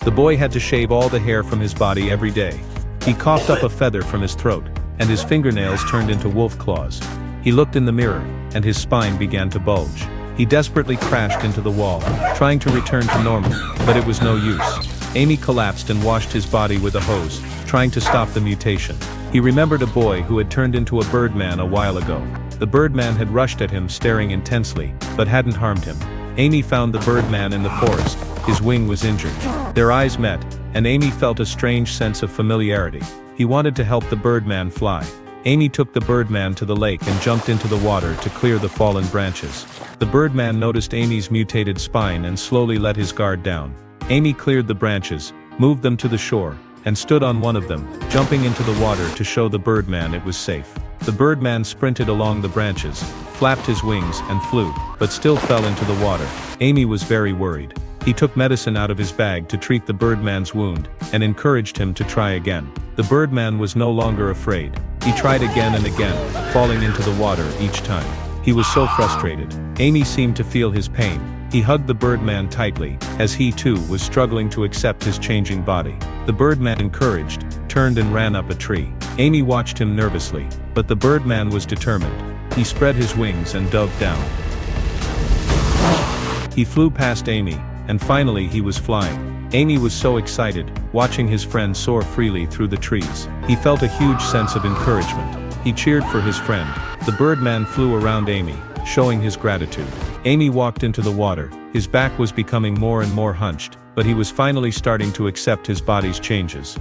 The boy had to shave all the hair from his body every day. He coughed up a feather from his throat, and his fingernails turned into wolf claws. He looked in the mirror, and his spine began to bulge. He desperately crashed into the wall, trying to return to normal, but it was no use. Amy collapsed and washed his body with a hose, trying to stop the mutation. He remembered a boy who had turned into a birdman a while ago. The birdman had rushed at him staring intensely, but hadn't harmed him. Amy found the birdman in the forest. His wing was injured. Their eyes met, and Amy felt a strange sense of familiarity. He wanted to help the birdman fly. Amy took the birdman to the lake and jumped into the water to clear the fallen branches. The birdman noticed Amy's mutated spine and slowly let his guard down. Amy cleared the branches, moved them to the shore, and stood on one of them, jumping into the water to show the birdman it was safe. The birdman sprinted along the branches, flapped his wings and flew, but still fell into the water. Amy was very worried. He took medicine out of his bag to treat the birdman's wound, and encouraged him to try again. The birdman was no longer afraid. He tried again and again, falling into the water each time. He was so frustrated. Amy seemed to feel his pain. He hugged the birdman tightly, as he too was struggling to accept his changing body. The birdman, encouraged, turned and ran up a tree. Amy watched him nervously, but the birdman was determined. He spread his wings and dove down. He flew past Amy, and finally he was flying. Amy was so excited, watching his friend soar freely through the trees. He felt a huge sense of encouragement. He cheered for his friend. The birdman flew around Amy, showing his gratitude. Amy walked into the water. His back was becoming more and more hunched, but he was finally starting to accept his body's changes.